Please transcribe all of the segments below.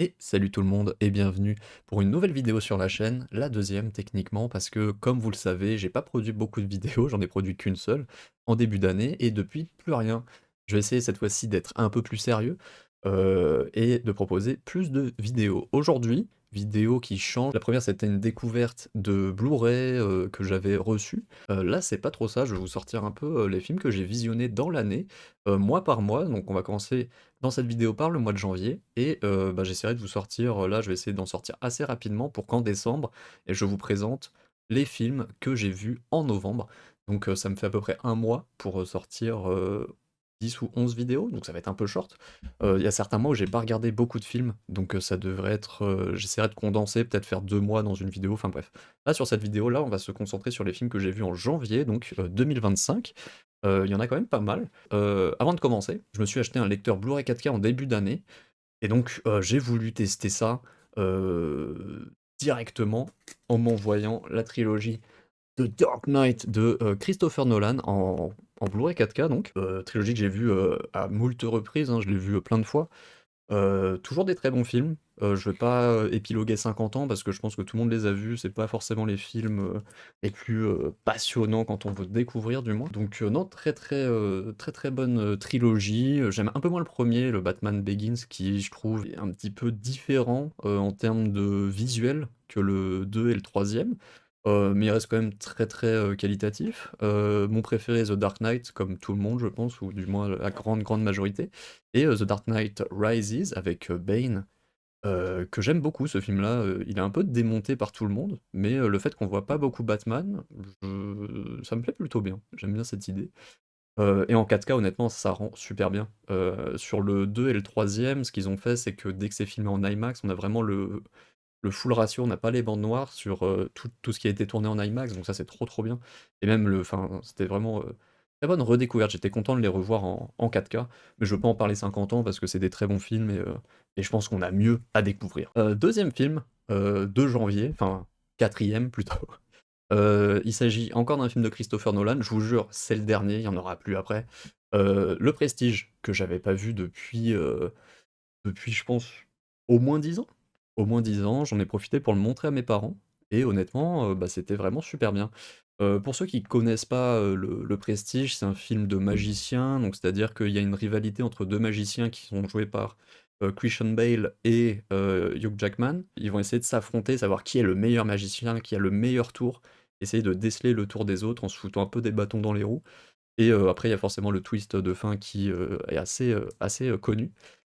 Et salut tout le monde et bienvenue pour une nouvelle vidéo sur la chaîne, la deuxième techniquement parce que comme vous le savez, j'ai pas produit beaucoup de vidéos, j'en ai produit qu'une seule en début d'année et depuis plus rien. Je vais essayer cette fois-ci d'être un peu plus sérieux et de proposer plus de vidéos. Aujourd'hui, vidéo qui change. La première c'était une découverte de Blu-ray que j'avais reçu. Là c'est pas trop ça, je vais vous sortir un peu les films que j'ai visionnés dans l'année, mois par mois. Donc on va commencer dans cette vidéo par le mois de janvier et bah, j'essaierai de vous sortir, là je vais essayer d'en sortir assez rapidement pour qu'en décembre et je vous présente les films que j'ai vus en novembre. Donc ça me fait à peu près un mois pour, sortir, 10 ou 11 vidéos, donc ça va être un peu short. Il y a certains mois où j'ai pas regardé beaucoup de films, donc ça devrait être, j'essaierai de condenser, peut-être faire 2 mois dans une vidéo, enfin bref. Là sur cette vidéo-là, on va se concentrer sur les films que j'ai vus en janvier, donc 2025. Il y en a quand même pas mal. Avant de commencer, je me suis acheté un lecteur Blu-ray 4K en début d'année et donc j'ai voulu tester ça, directement en m'envoyant la trilogie The Dark Knight de, Christopher Nolan en Blu-ray 4K donc, trilogie que j'ai vue, à moult reprises, hein, je l'ai vue, plein de fois. Toujours des très bons films. Je vais pas, épiloguer 50 ans parce que je pense que tout le monde les a vus. C'est pas forcément les films, les plus, passionnants quand on veut découvrir du moins. Donc, non, très, très, très, très bonne, trilogie. J'aime un peu moins le premier, le Batman Begins qui, je trouve, est un petit peu différent, en termes de visuel que le 2 et le troisième. Mais il reste quand même très, très, qualitatif. Mon préféré, The Dark Knight, comme tout le monde je pense, ou du moins la grande, grande majorité. Et The Dark Knight Rises avec Bane, que j'aime beaucoup ce film-là. Il est un peu démonté par tout le monde, mais le fait qu'on voit pas beaucoup Batman, ça me plaît plutôt bien. J'aime bien cette idée. Et en 4K, honnêtement, ça rend super bien. Sur le 2 et le troisième, ce qu'ils ont fait, c'est que dès que c'est filmé en IMAX, on a vraiment le full ratio, on n'a pas les bandes noires sur tout ce qui a été tourné en IMAX, donc ça c'est trop trop bien. Et même enfin, c'était vraiment très bonne redécouverte. J'étais content de les revoir en 4K, mais je veux pas en parler 50 ans parce que c'est des très bons films et je pense qu'on a mieux à découvrir. Deuxième film, 2 janvier, enfin quatrième plutôt. Il s'agit encore d'un film de Christopher Nolan, je vous jure, c'est le dernier, il y en aura plus après. Le Prestige, que j'avais pas vu depuis je pense au moins 10 ans. Au moins 10 ans, j'en ai profité pour le montrer à mes parents et honnêtement, bah, c'était vraiment super bien. Pour ceux qui connaissent pas, le Prestige, c'est un film de magiciens, donc c'est-à-dire qu'il y a une rivalité entre 2 magiciens qui sont joués par, Christian Bale et Hugh Jackman. Ils vont essayer de s'affronter, savoir qui est le meilleur magicien, qui a le meilleur tour, essayer de déceler le tour des autres en se foutant un peu des bâtons dans les roues et après il y a forcément le twist de fin qui, est assez connu.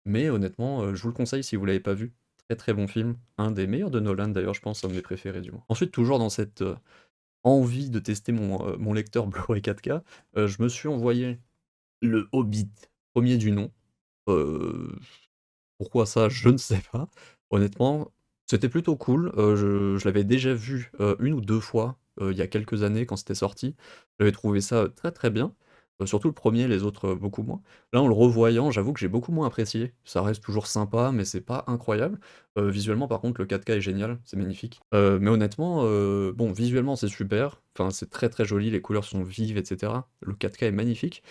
Mais honnêtement, je vous le conseille si vous l'avez pas vu. Très, très bon film. Un des meilleurs de Nolan d'ailleurs, je pense, un de mes préférés du moins. Ensuite, toujours dans cette, envie de tester mon lecteur Blu-ray 4K, je me suis envoyé Le Hobbit, premier du nom. Heu, Pourquoi ça? Je ne sais pas. Honnêtement, c'était plutôt cool. Je l'avais déjà vu, 1 ou 2 fois, il y a quelques années quand c'était sorti. J'avais trouvé ça, très, très bien. Surtout le premier, les autres, beaucoup moins. Là, en le revoyant, j'avoue que j'ai beaucoup moins apprécié. Ça reste toujours sympa, mais c'est pas incroyable. Visuellement, par contre, le 4K est génial, c'est magnifique. Mais honnêtement, bon, visuellement, c'est super. Enfin, c'est très, très joli, les couleurs sont vives et cetera. Le 4K est magnifique.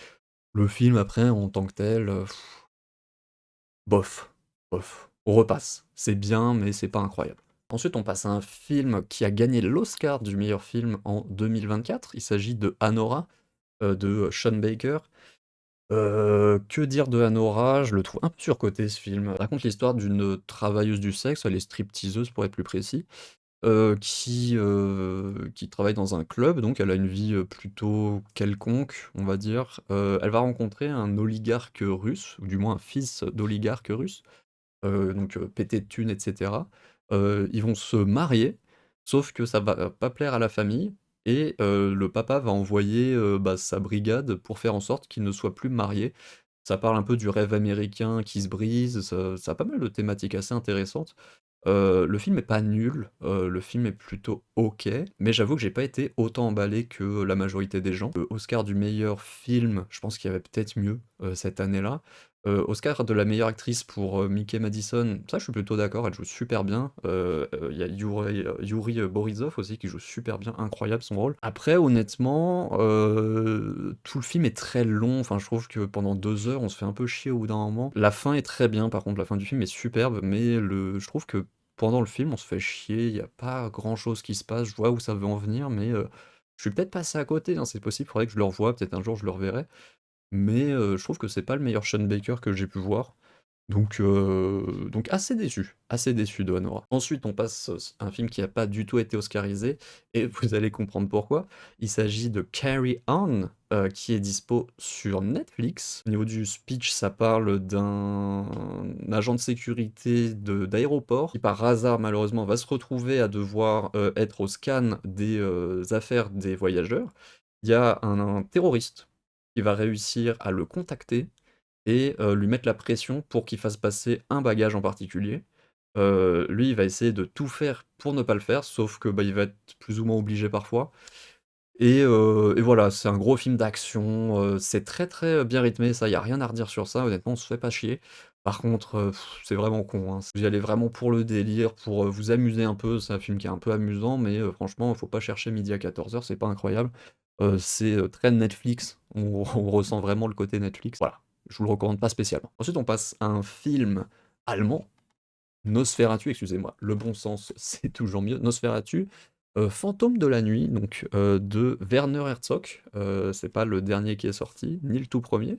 Le film, après, en tant que tel, bof, bof. On repasse. C'est bien, mais c'est pas incroyable. Ensuite, on passe à un film qui a gagné l'Oscar du meilleur film en 2024. Il s'agit de Anora, de Sean Baker. Que dire de Anora? Je le trouve un peu surcoté ce film. Il raconte l'histoire d'une travailleuse du sexe, elle est stripteaseuse pour être plus précis, qui travaille dans un club, donc elle a une vie, plutôt quelconque, on va dire. Elle va rencontrer un oligarque russe, ou du moins un fils d'oligarque russe, donc pété de thunes et cetera. Ils vont se marier, sauf que ça va pas plaire à la famille et le papa va envoyer, bah, sa brigade pour faire en sorte qu'ils ne soient plus mariés. Ça parle un peu du rêve américain qui se brise, ça a pas mal de thématiques assez intéressantes. Le film est pas nul, le film est plutôt OK, mais j'avoue que j'ai pas été autant emballé que la majorité des gens. Le Oscar du meilleur film, je pense qu'il y avait peut-être mieux. cette année-là. Oscar de la meilleure actrice pour, Mickey Madison, ça je suis plutôt d'accord, elle joue super bien. Il y a Yuri Borisov aussi qui joue super bien, incroyable son rôle. Après honnêtement, tout le film est très long, enfin je trouve que pendant 2 heures, on se fait un peu chier au bout d'un moment. La fin est très bien par contre, la fin du film est superbe, mais je trouve que pendant le film, on se fait chier, il y a pas grand-chose qui se passe, je vois où ça veut en venir, mais je suis peut-être passé à côté, hein, c'est possible, faudrait que je le revoie, peut-être un jour je le reverrai. Mais je trouve que c'est pas le meilleur Sean Baker que j'ai pu voir. Donc assez déçu de Anora. Ensuite, on passe à un film qui a pas du tout été oscarisé, et vous allez comprendre pourquoi. Il s'agit de Carry On, qui est dispo sur Netflix. Au niveau du speech, ça parle d'un agent de sécurité d'aéroport qui, par hasard, malheureusement, va se retrouver à devoir être au scan des affaires des voyageurs. Il y a un terroriste qui va réussir à le contacter et lui mettre la pression pour qu'il fasse passer un bagage en particulier. Lui, il va essayer de tout faire pour ne pas le faire, sauf que, bah, il va être plus ou moins obligé parfois. Et voilà, c'est un gros film d'action, c'est très, très bien rythmé, ça, y a rien à redire sur ça, honnêtement, on se fait pas chier. Par contre, c'est vraiment con, hein. Vous y allez vraiment pour le délire, pour, vous amuser un peu, c'est un film qui est un peu amusant, mais franchement, faut pas chercher midi à 14h, c'est pas incroyable. C'est, très Netflix, on ressent vraiment le côté Netflix. Voilà, je vous le recommande pas spécialement. Ensuite, on passe à un film allemand, Nosferatu, excusez-moi, le bon sens, c'est toujours mieux. Nosferatu, Fantôme de la nuit, donc de Werner Herzog. C'est pas le dernier qui est sorti, ni le tout premier.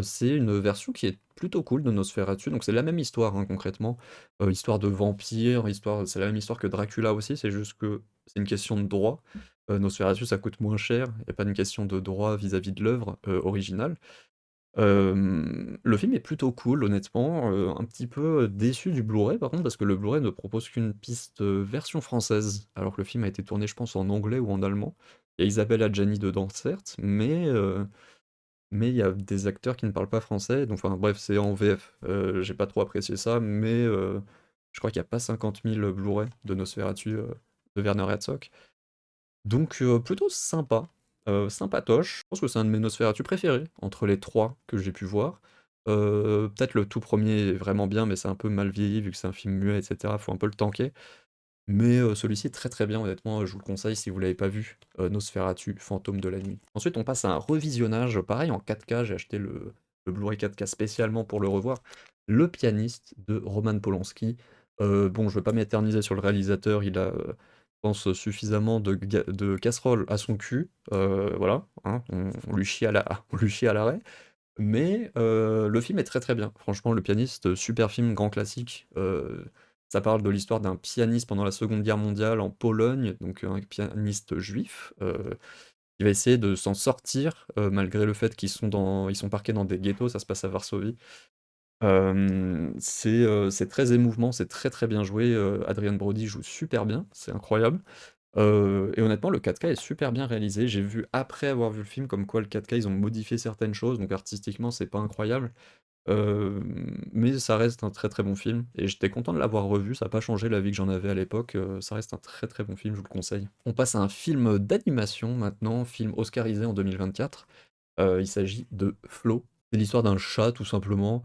C'est une version qui est plutôt cool de Nosferatu, donc c'est la même histoire, hein, concrètement. Histoire de vampire, c'est la même histoire que Dracula aussi, c'est juste que c'est une question de droit. Nosferatu, ça coûte moins cher, il y a pas une question de droit vis-à-vis de l'œuvre, originale. Le film est plutôt cool honnêtement, un petit peu déçu du Blu-ray par contre parce que le Blu-ray ne propose qu'une piste, version française, alors que le film a été tourné je pense en anglais ou en allemand. Il y a Isabelle Adjani dedans certes, mais il y a des acteurs qui ne parlent pas français, donc enfin bref, c'est en VF. J'ai pas trop apprécié ça, mais je crois qu'il y a pas 50 000 Blu-ray de Nosferatu, de Werner Herzog. Donc plutôt sympa, sympatoche. Je pense que c'est un de mes Nosferatu préférés, entre les 3 que j'ai pu voir. Peut-être le tout premier est vraiment bien, mais c'est un peu mal vieilli vu que c'est un film muet et cetera, faut un peu le tanker. Mais celui-ci est très, très bien honnêtement, je vous le conseille si vous l'avez pas vu, Nosferatu, Fantôme de la nuit. Ensuite, on passe à un revisionnage, pareil en 4K, j'ai acheté le Blu-ray 4K spécialement pour le revoir. Le pianiste de Roman Polanski. Bon, je veux pas m'éterniser sur le réalisateur, il a, je pense suffisamment de casseroles à son cul, voilà, hein, on lui chie à la on lui chie à l'arrêt. Mais le film est très, très bien. Franchement, Le Pianiste, super film, grand classique. Ça parle de l'histoire d'un pianiste pendant la Seconde Guerre mondiale en Pologne, donc un pianiste juif, qui va essayer de s'en sortir, malgré le fait ils sont parqués dans des ghettos, ça se passe à Varsovie. C'est très émouvant, c'est très, très bien joué, Adrien Brody joue super bien, c'est incroyable. Et honnêtement, le 4K est super bien réalisé. J'ai vu après avoir vu le film comme quoi le 4K, ils ont modifié certaines choses, donc artistiquement, c'est pas incroyable. Mais ça reste un très, très bon film et j'étais content de l'avoir revu, ça a pas changé l'avis que j'en avais à l'époque, ça reste un très, très bon film, je vous le conseille. On passe à un film d'animation maintenant, film oscarisé en 2024. Il s'agit de Flow. C'est l'histoire d'un chat tout simplement,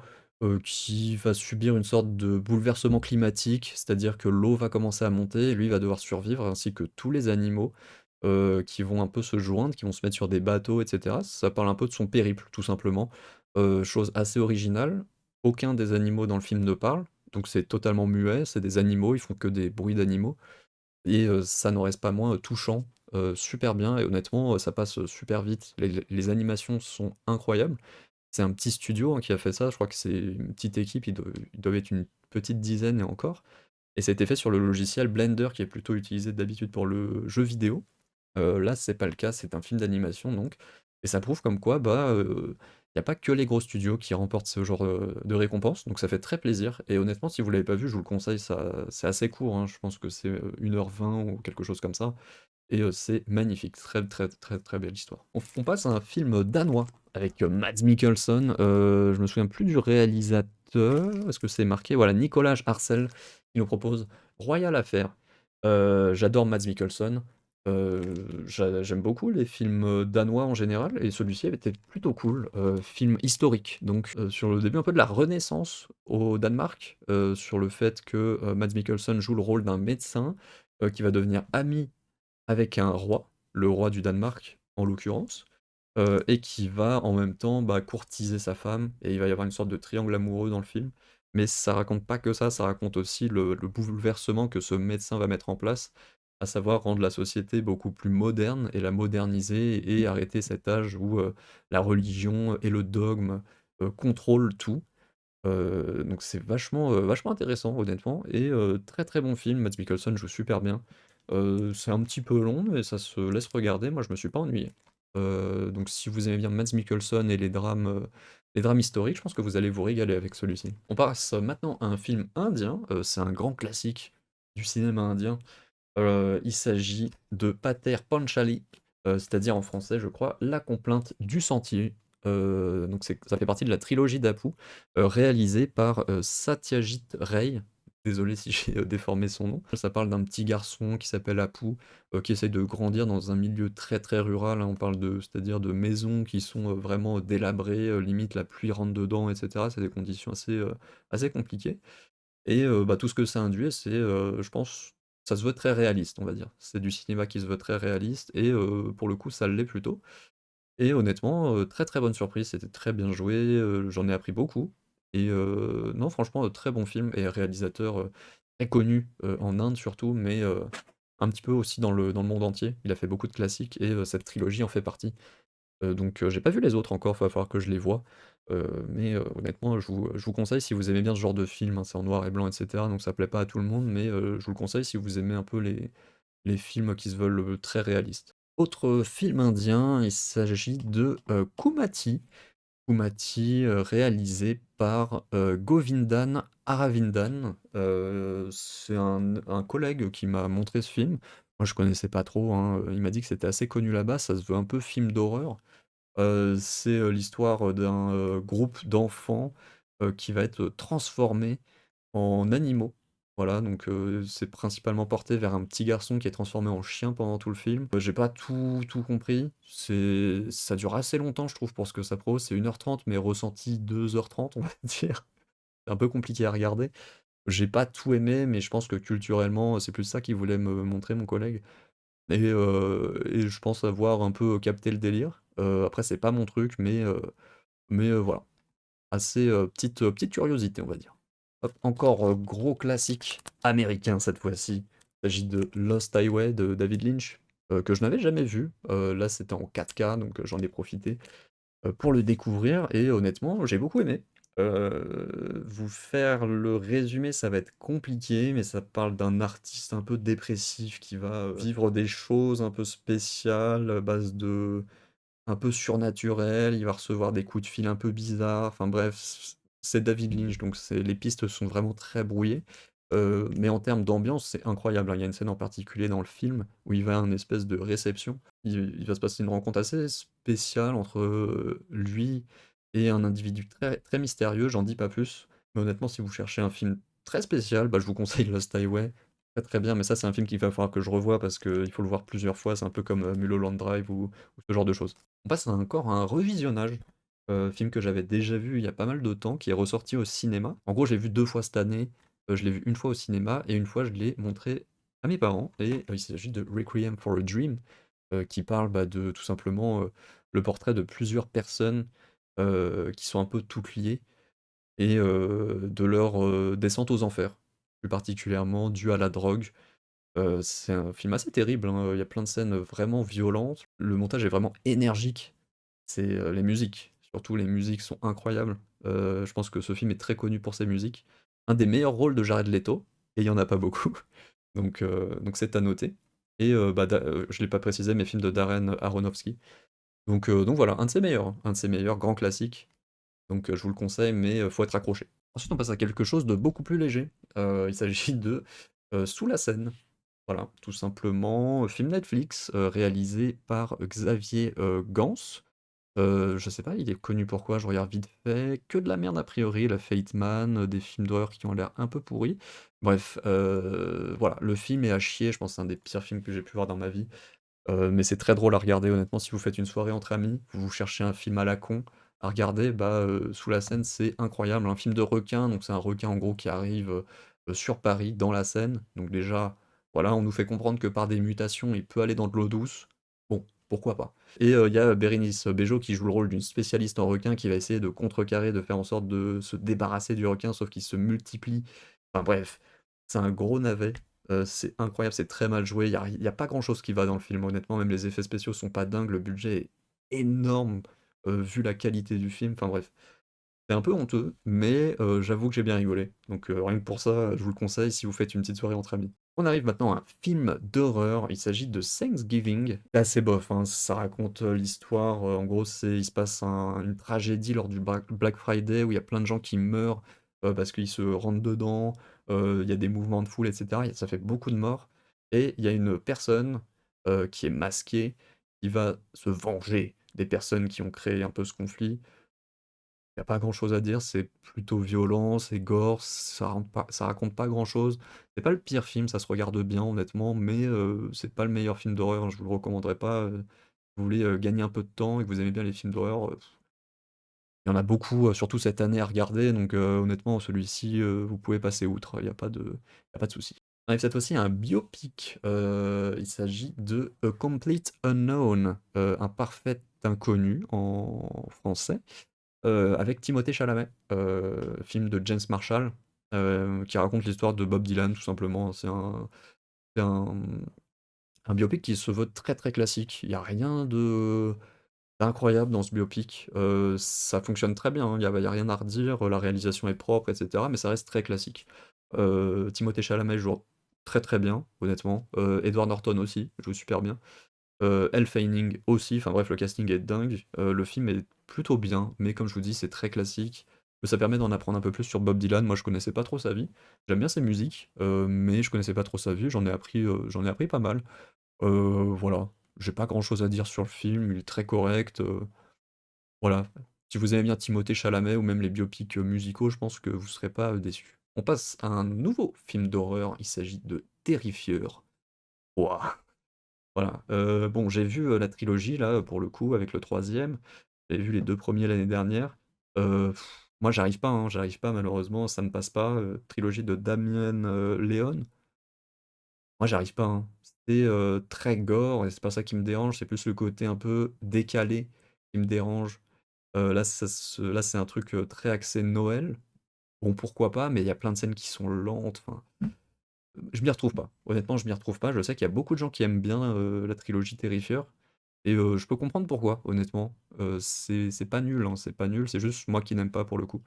qui va subir une sorte de bouleversement climatique, c'est-à-dire que l'eau va commencer à monter et lui va devoir survivre ainsi que tous les animaux, qui vont un peu se joindre, qui vont se mettre sur des bateaux et cetera. Ça parle un peu de son périple tout simplement, chose assez originale, aucun des animaux dans le film ne parle, donc c'est totalement muet, c'est des animaux, ils font que des bruits d'animaux et ça n'en reste pas moins, touchant, super bien et honnêtement, ça passe, super vite. Les animations sont incroyables. C'est un petit studio, hein, qui a fait ça, je crois que c'est une petite équipe, ils doivent être une petite dizaine et encore et ça a été fait sur le logiciel Blender qui est plutôt utilisé d'habitude pour le jeu vidéo. Là, c'est pas le cas, c'est un film d'animation donc et ça prouve comme quoi, bah, il y a pas que les gros studios qui remportent ce genre, de récompenses, donc ça fait très plaisir et honnêtement, si vous l'avez pas vu, je vous le conseille, ça c'est assez court, hein, je pense que c'est, 1h20 ou quelque chose comme ça et c'est magnifique, très, très, très, très belle histoire. On passe à un film danois avec, Mads Mikkelsen, je me souviens plus du réalisateur, est-ce que c'est marqué? Voilà, Nicolas Arcel qui nous propose Royal Affair. J'adore Mads Mikkelsen, J'aime beaucoup les films, danois en général et celui-ci avait été plutôt cool, film historique donc sur le début un peu de la Renaissance au Danemark, sur le fait que, Mads Mikkelsen joue le rôle d'un médecin, qui va devenir ami avec un roi, le roi du Danemark en l'occurrence, et qui va en même temps, bah, courtiser sa femme et il va y avoir une sorte de triangle amoureux dans le film. Mais ça raconte pas que ça raconte aussi le bouleversement que ce médecin va mettre en place, à savoir rendre la société beaucoup plus moderne et la moderniser et arrêter cet âge où, la religion et le dogme, contrôlent tout. Donc c'est vachement intéressant honnêtement et très, très bon film. Mads Mikkelsen joue super bien. C'est un petit peu long mais ça se laisse regarder. Moi je me suis pas ennuyé. Donc si vous aimez bien Mads Mikkelsen et les drames historiques, je pense que vous allez vous régaler avec celui-ci. On passe maintenant à un film indien, c'est un grand classique du cinéma indien. Il s'agit de Pater Panchali, c'est-à-dire en français je crois, La complainte du sentier. Donc ça fait partie de la trilogie d'Apu, réalisée par, Satyajit Ray. Désolé si j'ai, déformé son nom. Ça parle d'un petit garçon qui s'appelle Apu, qui essaye de grandir dans un milieu très, très rural, hein. On parle c'est-à-dire de maisons qui sont, vraiment délabrées, limite la pluie rentre dedans et cetera. C'est des conditions assez compliquées. Et bah, tout ce que ça induit, c'est, je pense, ça se veut très réaliste, on va dire. C'est du cinéma qui se veut très réaliste et pour le coup, ça l'est plutôt. Et honnêtement, très, très bonne surprise, c'était très bien joué, j'en ai appris beaucoup et non franchement, très bon film et réalisateur, très connu, en Inde surtout, mais un petit peu aussi dans le monde entier. Il a fait beaucoup de classiques et cette trilogie en fait partie. Donc j'ai pas vu les autres encore, va falloir que je les voie. Mais honnêtement, je vous conseille si vous aimez bien ce genre de film, hein, c'est en noir et blanc et cetera, donc ça plaît pas à tout le monde, mais je vous le conseille si vous aimez un peu les films qui se veulent, très réalistes. Autre film indien, il s'agit de, Kumati. Kumati, réalisé par, Govindan Aravindan. C'est un collègue qui m'a montré ce film. Moi je connaissais pas trop, hein, il m'a dit que c'était assez connu là-bas, ça se veut un peu film d'horreur. C'est, l'histoire, d'un, groupe d'enfants, qui va être transformé en animaux. Voilà, donc c'est principalement porté vers un petit garçon qui est transformé en chien pendant tout le film. J'ai pas tout compris. Ça dure assez longtemps, je trouve, pour ce que ça propose. C'est 1h30 mais ressenti 2h30, on va dire. C'est un peu compliqué à regarder. J'ai pas tout aimé, mais je pense que culturellement, c'est plus ça qu'il voulait me montrer, mon collègue. Et je pense avoir un peu capté le délire. Après, c'est pas mon truc, mais voilà. Assez, petite curiosité, on va dire. Hop, encore, gros classique américain cette fois-ci. Il s'agit de Lost Highway de David Lynch, que je n'avais jamais vu. Là, c'était en 4K, donc j'en ai profité, pour le découvrir et honnêtement, j'ai beaucoup aimé. Vous faire le résumé, ça va être compliqué, mais ça parle d'un artiste un peu dépressif qui va, vivre des choses un peu spéciales à base de un peu surnaturel, il va recevoir des coups de fil un peu bizarres, enfin bref, c'est David Lynch, donc les pistes sont vraiment très brouillées. Mais en termes d'ambiance, c'est incroyable, hein. Il y a une scène en particulier dans le film où il va à une espèce de réception. Il va se passer une rencontre assez spéciale entre lui et un individu très, très mystérieux, j'en dis pas plus. Mais honnêtement, si vous cherchez un film très spécial, bah, je vous conseille Lost Highway. Très très bien, mais ça c'est un film qu'il va falloir que je revoie parce qu'il faut le voir plusieurs fois, c'est un peu comme Mulholland Drive ou ce genre de choses. On passe encore à un revisionnage, film que j'avais déjà vu il y a pas mal de temps, qui est ressorti au cinéma. En gros, j'ai vu 2 fois cette année, je l'ai vu une fois au cinéma et une fois je l'ai montré à mes parents et il s'agit de Requiem for a Dream, qui parle, bah, de tout simplement, le portrait de plusieurs personnes, qui sont un peu toutes liées et de leur, descente aux enfers, plus particulièrement due à la drogue. C'est un film assez terrible, hein, il y a plein de scènes, vraiment violentes. Le montage est vraiment énergique. C'est, les musiques, surtout les musiques sont incroyables. Je pense que ce film est très connu pour ses musiques. Un des meilleurs rôles de Jared Leto et il y en a pas beaucoup, donc c'est à noter et bah, je l'ai pas précisé, mais film de Darren Aronofsky. Donc voilà, un de ses meilleurs, grand classique. Donc je vous le conseille, mais faut être accroché. Ensuite, on passe à quelque chose de beaucoup plus léger. Il s'agit de, Sous la scène. Voilà, tout simplement, film Netflix, réalisé par Xavier, Gans. Je sais pas, il est connu pour quoi? Je regarde vite fait. Que de la merde a priori, il a fait Hitman, des films d'horreur qui ont l'air un peu pourris. Bref, voilà, le film est à chier, je pense que c'est un des pires films que j'ai pu voir dans ma vie. Mais c'est très drôle à regarder honnêtement si vous faites une soirée entre amis, vous cherchez un film à la con à regarder, bah, Sous la Seine, c'est incroyable. Un film de requin, donc c'est un requin en gros qui arrive, sur Paris, dans la Seine. Donc déjà, voilà, on nous fait comprendre que par des mutations, il peut aller dans de l'eau douce. Bon, pourquoi pas? Et il y a Bérénice Bejo qui joue le rôle d'une spécialiste en requin qui va essayer de contrecarrer, de faire en sorte de se débarrasser du requin, sauf qu'il se multiplie. Enfin bref, c'est un gros navet. C'est incroyable, c'est très mal joué, il y a pas grand-chose qui va dans le film, honnêtement, même les effets spéciaux sont pas dingues, le budget est énorme, vu la qualité du film, enfin bref. C'est un peu honteux, mais j'avoue que j'ai bien rigolé. Donc rien que pour ça, je vous le conseille si vous faites une petite soirée entre amis. On arrive maintenant à un film d'horreur, il s'agit de Thanksgiving. C'est assez bof, hein, ça raconte l'histoire, en gros il se passe une tragédie lors du Black Friday où il y a plein de gens qui meurent parce qu'ils se rentrent dedans, il y a des mouvements de foule, etc. Ça fait beaucoup de morts. Et il y a une personne qui est masquée, qui va se venger des personnes qui ont créé un peu ce conflit. Il y a pas grand-chose à dire, c'est plutôt violent, c'est gore, ça raconte pas grand-chose. C'est pas le pire film, ça se regarde bien honnêtement, mais c'est pas le meilleur film d'horreur, hein, je vous le recommanderais pas, si vous voulez, gagner un peu de temps et que vous aimez bien les films d'horreur, il y en a beaucoup, surtout cette année à regarder, donc honnêtement celui-ci, vous pouvez passer outre, il y a pas de souci. On arrive cette fois-ci à un biopic, il s'agit de A Complete Unknown, Un parfait inconnu en français. Avec Timothée Chalamet, film de James Marshall, qui raconte l'histoire de Bob Dylan tout simplement. C'est un biopic qui se veut très, très classique. Il y a rien de d'incroyable dans ce biopic. Ça fonctionne très bien, hein, il y a rien à redire, la réalisation est propre et cetera, mais ça reste très classique. Timothée Chalamet joue très, très bien, honnêtement. Edward Norton aussi, joue super bien. Elle Fanning aussi, enfin bref, le casting est dingue. Le film est plutôt bien, mais comme je vous dis, c'est très classique. Mais ça permet d'en apprendre un peu plus sur Bob Dylan. Moi, je connaissais pas trop sa vie. J'aime bien ses musiques, mais je connaissais pas trop sa vie. J'en ai appris pas mal. Voilà, j'ai pas grand-chose à dire sur le film. Il est très correct. Voilà. Si vous aimez bien Timothée Chalamet ou même les biopics musicaux, je pense que vous serez pas déçus. On passe à un nouveau film d'horreur. Il s'agit de Terrifieur. Ouah. Voilà, bon, j'ai vu, la trilogie là, pour le coup, avec le troisième. J'avais vu les 2 premiers l'année dernière. Moi j'arrive pas, hein, j'arrive pas malheureusement, ça ne passe pas, trilogie de Damien, Leone. Moi j'arrive pas, hein. C'est, très gore et c'est pas ça qui me dérange, c'est plus le côté un peu décalé qui me dérange. Là c'est un truc, très axé Noël. Bon pourquoi pas, mais il y a plein de scènes qui sont lentes, enfin je m'y retrouve pas. Honnêtement, je m'y retrouve pas. Je sais qu'il y a beaucoup de gens qui aiment bien, la trilogie Terrifieur et je peux comprendre pourquoi, honnêtement. C'est pas nul, hein, c'est pas nul, c'est juste moi qui n'aime pas pour le coup.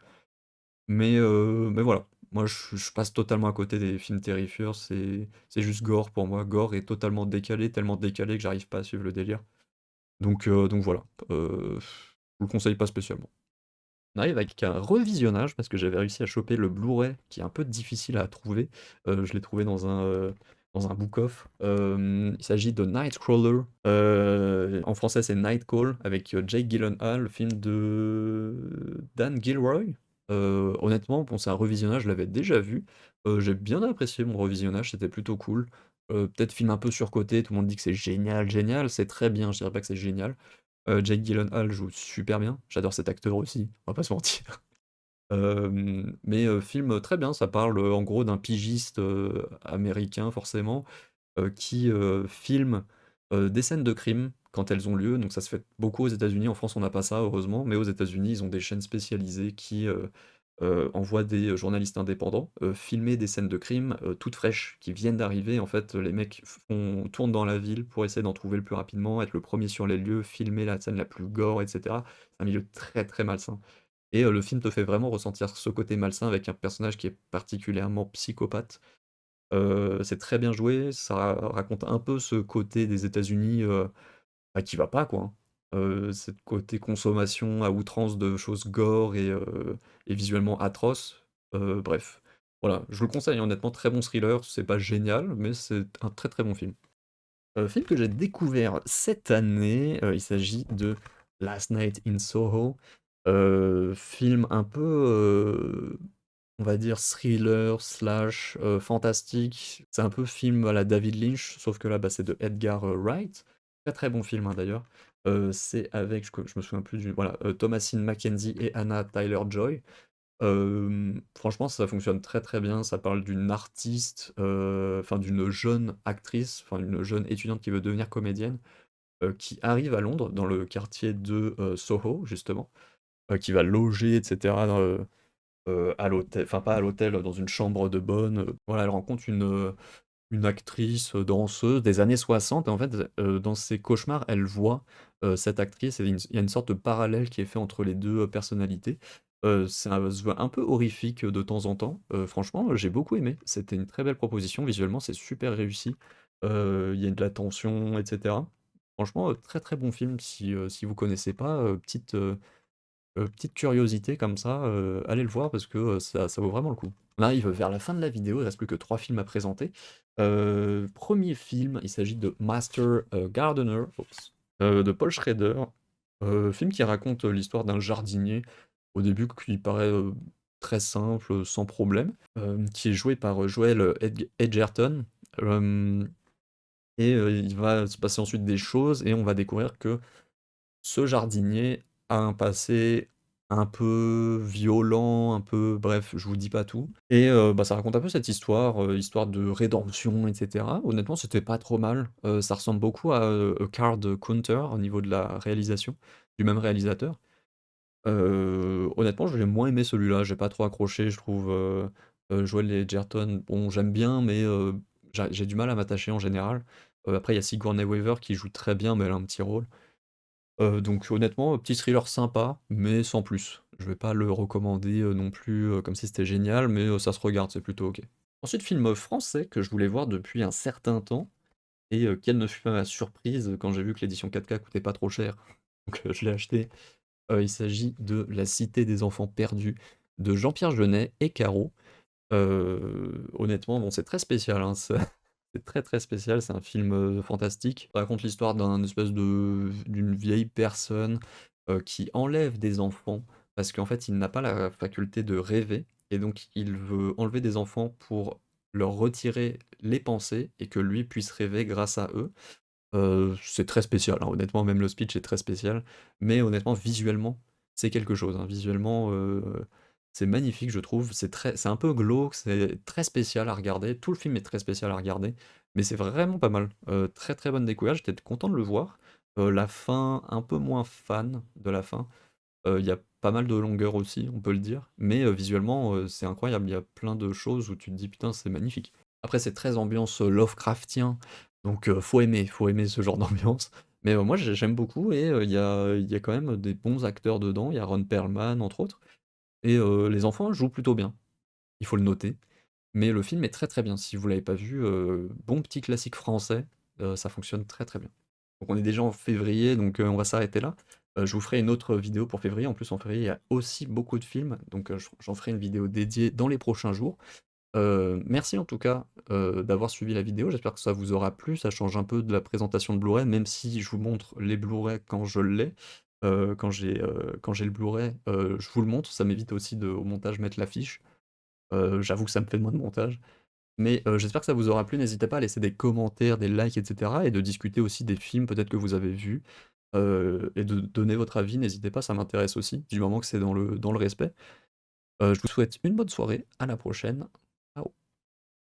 Mais voilà, moi je passe totalement à côté des films Terrifieur, c'est juste gore pour moi. Gore est totalement décalé, tellement décalé que j'arrive pas à suivre le délire. Donc voilà, je vous le conseille pas spécialement. On arrive avec un revisionnage parce que j'avais réussi à choper le Blu-ray qui est un peu difficile à trouver. Je l'ai trouvé dans un book-off. Il s'agit de Nightcrawler. En français, c'est Nightcall avec Jake Gyllenhaal, le film de Dan Gilroy. Honnêtement, bon, c'est un revisionnage, je l'avais déjà vu. J'ai bien apprécié mon revisionnage, c'était plutôt cool. Peut-être film un peu surcoté, tout le monde dit que c'est génial, génial, c'est très bien, je dirais pas que c'est génial. Jake Gyllenhaal joue super bien, j'adore cet acteur aussi, on va pas se mentir. Mais film très bien, ça parle, en gros d'un pigiste, américain forcément, qui, filme, des scènes de crime quand elles ont lieu. Donc ça se fait beaucoup aux États-Unis. En France, on n'a pas ça heureusement, mais aux États-Unis, ils ont des chaînes spécialisées qui, envoient des journalistes indépendants, filmer des scènes de crime, toutes fraîches, qui viennent d'arriver. En fait, les mecs tournent dans la ville pour essayer d'en trouver le plus rapidement, être le premier sur les lieux, filmer la scène la plus gore et cetera. C'est un milieu très, très malsain et le film te fait vraiment ressentir ce côté malsain avec un personnage qui est particulièrement psychopathe. C'est très bien joué, ça raconte un peu ce côté des États-Unis, bah, qui va pas quoi, hein. Ce côté consommation à outrance de choses gore et visuellement atroces. Bref, voilà, je vous le conseille, honnêtement, très bon thriller, c'est pas génial, mais c'est un très, très bon film. Film que j'ai découvert cette année, il s'agit de Last Night in Soho, film un peu, on va dire thriller slash, fantastique. C'est un peu film à la David Lynch, sauf que là, bah, c'est de Edgar, Wright. Très, très bon film, hein, d'ailleurs. C'est avec je me souviens plus du voilà, Thomasine McKenzie et Anna Taylor-Joy. Franchement, ça fonctionne très, très bien. Ça parle d'une artiste, enfin d'une jeune actrice, enfin une jeune étudiante qui veut devenir comédienne, qui arrive à Londres, dans le quartier de, Soho, justement, qui va loger et cetera, à l'hôtel, enfin pas à l'hôtel, dans une chambre de bonne, voilà, elle rencontre une actrice, danseuse des années 60 et en fait, dans ses cauchemars, elle voit, cette actrice et il y a une sorte de parallèle qui est fait entre les 2 personnalités. Ça se veut un peu horrifique, de temps en temps. Franchement, j'ai beaucoup aimé. C'était une très belle proposition. Visuellement, c'est super réussi. Il y a de la tension et cetera. Franchement, très, très bon film si vous connaissez pas, petite curiosité comme ça, allez le voir parce que, ça vaut vraiment le coup. On arrive vers la fin de la vidéo, il reste plus que 3 films à présenter. 1er film, il s'agit de Master, Gardener, oups, de Paul Schrader, film qui raconte, l'histoire d'un jardinier, au début qui paraît, très simple, sans problème, qui est joué par, Joel, Edgerton, hem il va se passer ensuite des choses et on va découvrir que ce jardinier a un passé un peu violent, un peu bref, je vous dis pas tout et bah, ça raconte un peu cette histoire, histoire de rédemption et cetera. Honnêtement, c'était pas trop mal, ça ressemble beaucoup à, A Card Counter au niveau de la réalisation, du même réalisateur. Honnêtement, j'ai moins aimé celui-là, j'ai pas trop accroché, je trouve, Joel Edgerton, bon, j'aime bien mais j'ai du mal à m'attacher en général. Après il y a Sigourney Weaver qui joue très bien, mais elle a un petit rôle. Donc honnêtement, petit thriller sympa, mais sans plus. Je vais pas le recommander, non plus, comme si c'était génial, mais ça se regarde, c'est plutôt OK. Ensuite, film français que je voulais voir depuis un certain temps et quelle ne fut pas ma surprise quand j'ai vu que l'édition 4K coûtait pas trop cher. Donc je l'ai acheté. Il s'agit de La Cité des enfants perdus de Jean-Pierre Jeunet et Caro. Honnêtement, bon, c'est très spécial, hein, c'est très, très spécial, c'est un film, fantastique. Ça raconte l'histoire d'une vieille personne, qui enlève des enfants parce qu'en fait, il n'a pas la faculté de rêver et donc il veut enlever des enfants pour leur retirer les pensées et que lui puisse rêver grâce à eux. C'est très spécial, hein, honnêtement, même le speech est très spécial, mais honnêtement, visuellement, c'est quelque chose, hein. Visuellement, c'est magnifique, je trouve. C'est un peu glauque, c'est très spécial à regarder. Tout le film est très spécial à regarder, mais c'est vraiment pas mal. Très, très bonne découverte, j'étais content de le voir. La fin, un peu moins fan de la fin. Il y a pas mal de longueur aussi, on peut le dire, mais visuellement, c'est incroyable. Il y a plein de choses où tu te dis: «Putain, c'est magnifique». Après, c'est très ambiance, Lovecraftien, donc faut aimer ce genre d'ambiance. Mais moi, j'aime beaucoup et il y a quand même des bons acteurs dedans. Il y a Ron Perlman, entre autres et les enfants jouent plutôt bien. Il faut le noter. Mais le film est très, très bien. Si vous l'avez pas vu, bon petit classique français, ça fonctionne très, très bien. Donc on est déjà en février, donc on va s'arrêter là. Je vous ferai une autre vidéo pour février. En plus, en février, il y a aussi beaucoup de films, donc j'en ferai une vidéo dédiée dans les prochains jours. Merci en tout cas, d'avoir suivi la vidéo. J'espère que ça vous aura plu. Ça change un peu de la présentation de Blu-ray, même si je vous montre les Blu-ray quand je l'ai. Quand j'ai le Blu-ray, je vous le montre. Ça m'évite aussi de au montage mettre l'affiche. J'avoue que ça me fait moins de montage. Mais j'espère que ça vous aura plu. N'hésitez pas à laisser des commentaires, des likes et cetera et de discuter aussi des films peut-être que vous avez vus, et de donner votre avis. N'hésitez pas, ça m'intéresse aussi, du moment que c'est dans le respect. Je vous souhaite une bonne soirée, à la prochaine.